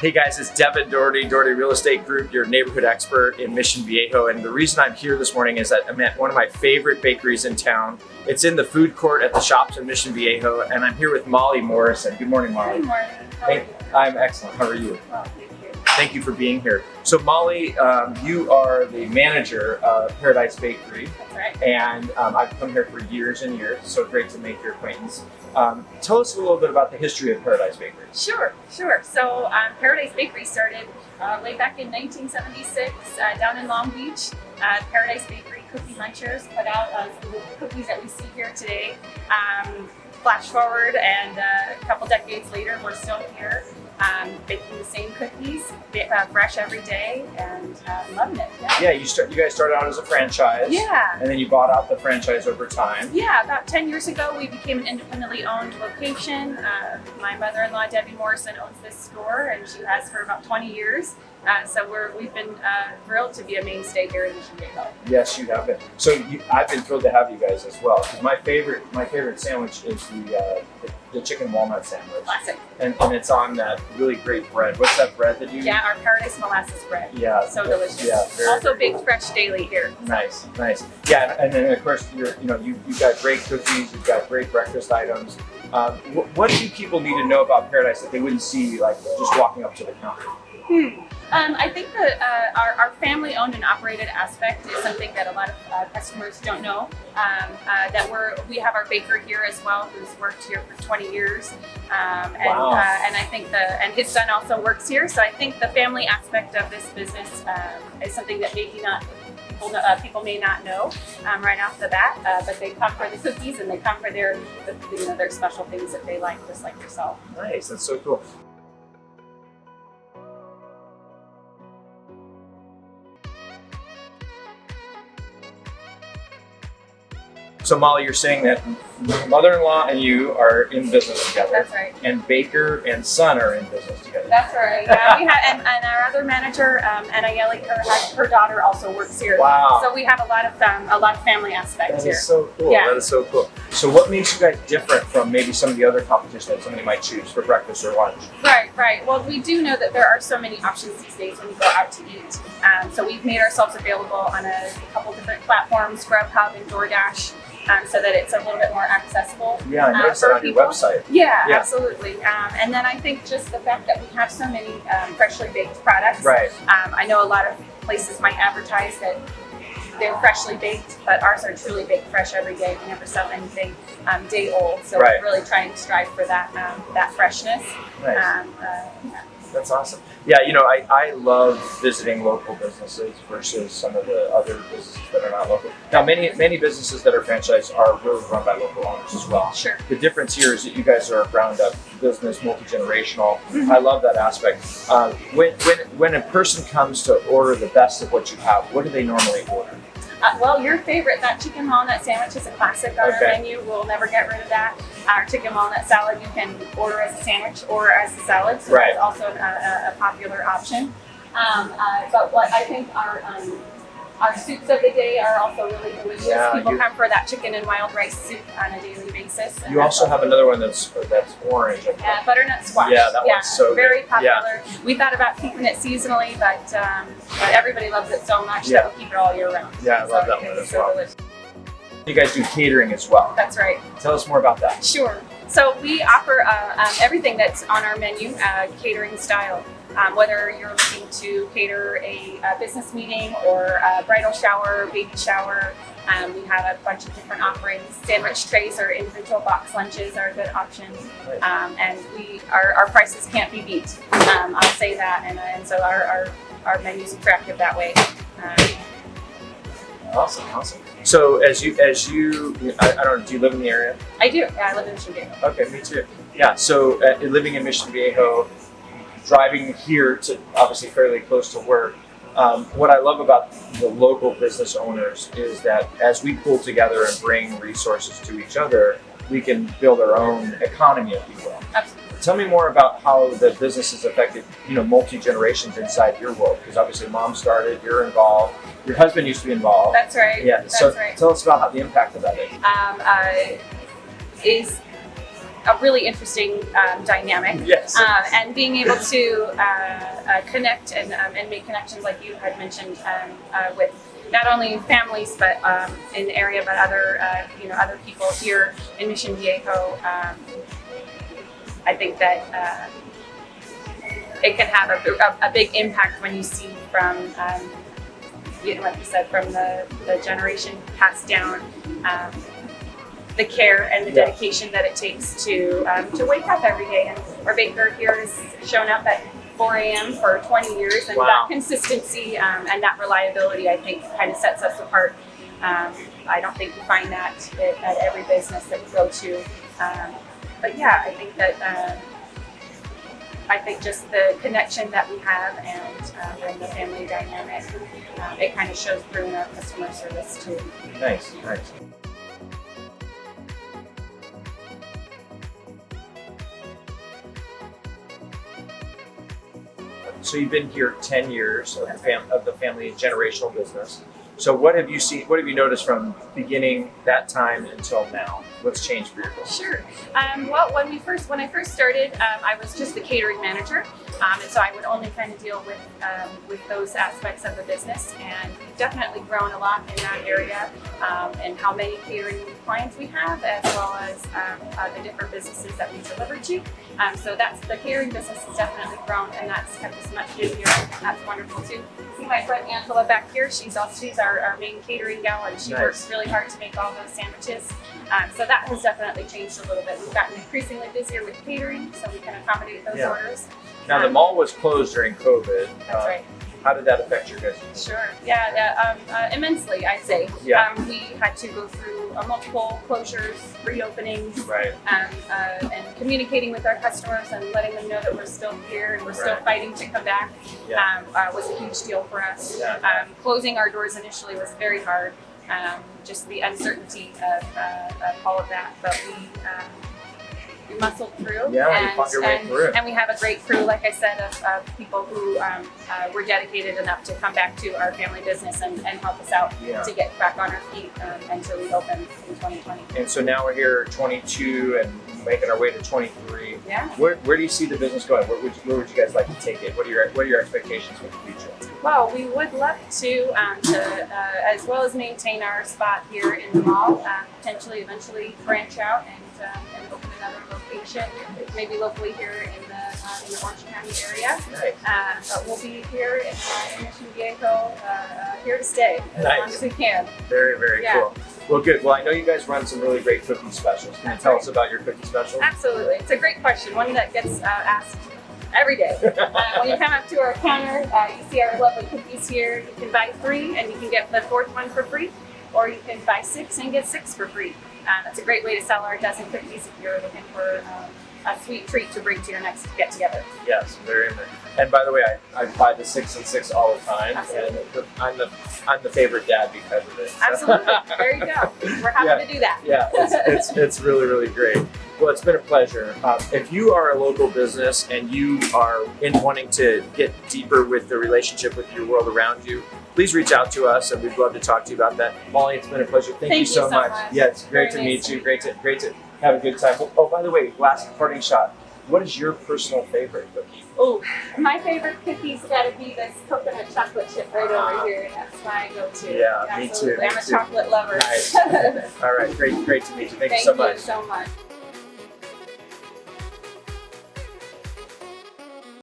Hey guys, it's Devin Doherty, Doherty Real Estate Group, your neighborhood expert in Mission Viejo. And the reason I'm here this morning is that I'm at one of my favorite bakeries in town. It's in the food court at the shops in Mission Viejo, and I'm here with Molly Morrison. Good morning, Molly. Good morning. How are you? I'm excellent. How are you? Well, thank you. Thank you for being here. So Molly, you are the manager of Paradise Bakery. That's right. And I've come here for years and years, so great to make your acquaintance. Tell us a little bit about the history of Paradise Bakery. Sure. So Paradise Bakery started way back in 1976 down in Long Beach. Paradise Bakery cookie munchers put out some of the cookies that we see here today. Flash forward, and a couple decades later, we're still here baking the same cookies, fresh every day, and loving it. Yeah, you guys started out as a franchise. Yeah. And then you bought out the franchise over time. Yeah, about 10 years ago, we became an independently owned location. My mother-in-law, Devin Morrison, owns this store, and she has for about 20 years. So we've been thrilled to be a mainstay here in Mission Viejo. Yes, you have been. So I've been thrilled to have you guys as well. Because my favorite sandwich is the chicken walnut sandwich. Classic. And it's on that really great bread. What's that bread that you? Yeah, our Paradise molasses bread. Yeah. So delicious. Yeah. Also baked fresh daily here. Nice. Yeah, and then of course you've got great cookies. You've got great breakfast items. What do people need to know about Paradise that they wouldn't see like just walking up to the counter? I think that our family-owned and operated aspect is something that a lot of customers don't know. We have our baker here as well, who's worked here for 20 years, Wow. And I think and his son also works here. So I think the family aspect of this business is something that maybe not people may not know right off the bat, but they come for the cookies and they come for their special things that they like, just like yourself. Nice, that's so cool. So Molly, you're saying that mother-in-law and you are in business together. That's right. And baker and son are in business together. That's right. Yeah, and our other manager, Anayeli, her daughter also works here. Wow. So we have a lot of family aspects here. That is so cool. Yeah. That is so cool. So what makes you guys different from maybe some of the other competition that somebody might choose for breakfast or lunch? Right. Well, we do know that there are so many options these days when you go out to eat. So we've made ourselves available on a couple different platforms, Grubhub and DoorDash. So that it's a little bit more accessible. Yeah, I noticed that on your website. Yeah, absolutely. And then I think just the fact that we have so many freshly baked products. Right. I know a lot of places might advertise that they're freshly baked, but ours are truly baked fresh every day. We never sell anything day old. So Right. we're really trying to strive for that freshness. Nice. That's awesome. Yeah, I love visiting local businesses versus some of the other businesses that are not local. Now, many businesses that are franchised are really run by local owners as well. Sure. The difference here is that you guys are a ground-up business, multi-generational. I love that aspect. When a person comes to order the best of what you have, what do they normally order? Well, your favorite, that chicken walnut sandwich, is a classic on our Okay. menu. We'll never get rid of that. Our chicken walnut salad you can order as a sandwich or as a salad, so Right. that's also a popular option. But what I think our soups of the day are also really delicious. Yeah, People come for that chicken and wild rice soup on a daily basis. and You also have another one that's orange. I think. yeah, butternut squash. Yeah, that one's so good. very popular. We thought about keeping it seasonally, but everybody loves it so much that we keep it all year round. Yeah, I love that one it's as so well. delicious. You guys do catering as well. That's right. Tell us more about that. Sure. So we offer everything that's on our menu, catering style. Whether you're looking to cater a business meeting or a bridal shower, baby shower, we have a bunch of different offerings. Sandwich trays or individual box lunches are a good option. And our prices can't be beat. I'll say that, and so our menu's attractive that way. Awesome. So as you, I don't know, do you live in the area? I do. Yeah, I live in Mission Viejo. Okay, me too. Yeah, so living in Mission Viejo, driving here to obviously fairly close to work. What I love about the local business owners is that as we pull together and bring resources to each other, we can build our own economy, if you will. Absolutely. Tell me more about how the business has affected, multi-generations inside your world, because obviously mom started, you're involved, your husband used to be involved. That's right. Yeah, That's so right. tell us about how the impact of that is. Is a really interesting dynamic. Yes. And being able to connect and make connections, like you had mentioned, with not only families, but in the area, but other other people here in Mission Viejo. I think that it can have a big impact when you see from, like you said, from the generation passed down, the care and the dedication that it takes to wake up every day. And our baker here has shown up at 4 a.m. for 20 years, and that consistency and that reliability, I think, kind of sets us apart. I don't think you find that at every business that you go to. But yeah, I think that I think just the connection that we have and the family dynamic, it kind of shows through in our customer service too. Nice, nice. So you've been here 10 years of the family generational business. So what have you seen? What have you noticed from beginning that time until now? What's changed for your business? Sure. Well, when I first started, I was just the catering manager, and so I would only kind of deal with those aspects of the business. And we've definitely grown a lot in that area, and how many catering clients we have, as well as the different businesses that we deliver to. So the catering business has definitely grown, and that's kept us much busier. That's wonderful too. See my friend Angela back here. She's our main catering gal, and she works really hard to make all those sandwiches. So that has definitely changed a little bit. We've gotten increasingly busier with catering, so we can accommodate those orders. Now the mall was closed during COVID. That's right. How did that affect your business? Sure. Yeah, immensely, I'd say. Yeah. We had to go through multiple closures, reopenings, Right. and communicating with our customers and letting them know that we're still here and we're still fighting to come back. Yeah. Was a huge deal for us. Yeah. Closing our doors initially was very hard. Just the uncertainty of all of that, but we muscled through. Yeah, you fought your way through it. And we have a great crew, like I said, of people who were dedicated enough to come back to our family business and help us out to get back on our feet and to reopen in 2020. And so now we're here 22 and making our way to 23. Yeah. Where do you see the business going? Where would you guys like to take it? What are your expectations for the future? Well, we would love to as well as maintain our spot here in the mall, potentially eventually branch out and open another location, maybe locally here in the Orange County area. Nice. But we'll be here in Mission Viejo, here to stay as long as we can. Very, very cool. Well, good. Well, I know you guys run some really great cookie specials. Can you tell us about your cookie specials? Absolutely. It's a great question, one that gets asked every day. When you come up to our counter, you see our lovely cookies here. You can buy 3 and you can get the 4th one for free, or you can buy 6 and get 6 for free. That's a great way to sell our dozen cookies if you're looking for a sweet treat to bring to your next get-together. Yes, very nice. And by the way, I buy the 6 and 6 all the time, and I'm the favorite dad because of it. So. Absolutely. There you go. We're happy to do that. Yeah, it's really, really great. Well, it's been a pleasure. If you are a local business and you are wanting to get deeper with the relationship with your world around you, please reach out to us, and we'd love to talk to you about that. Molly, it's been a pleasure. Thank you so much. Yeah, it's great to meet you. Great to have a good time. Oh, by the way, last parting shot. What is your personal favorite cookie? Oh, my favorite cookie's got to be this coconut chocolate chip right over here. That's my go-to. Yeah, me too. I'm a chocolate lover. Nice. All right, great to meet you. Thank you so much. Thank you so much.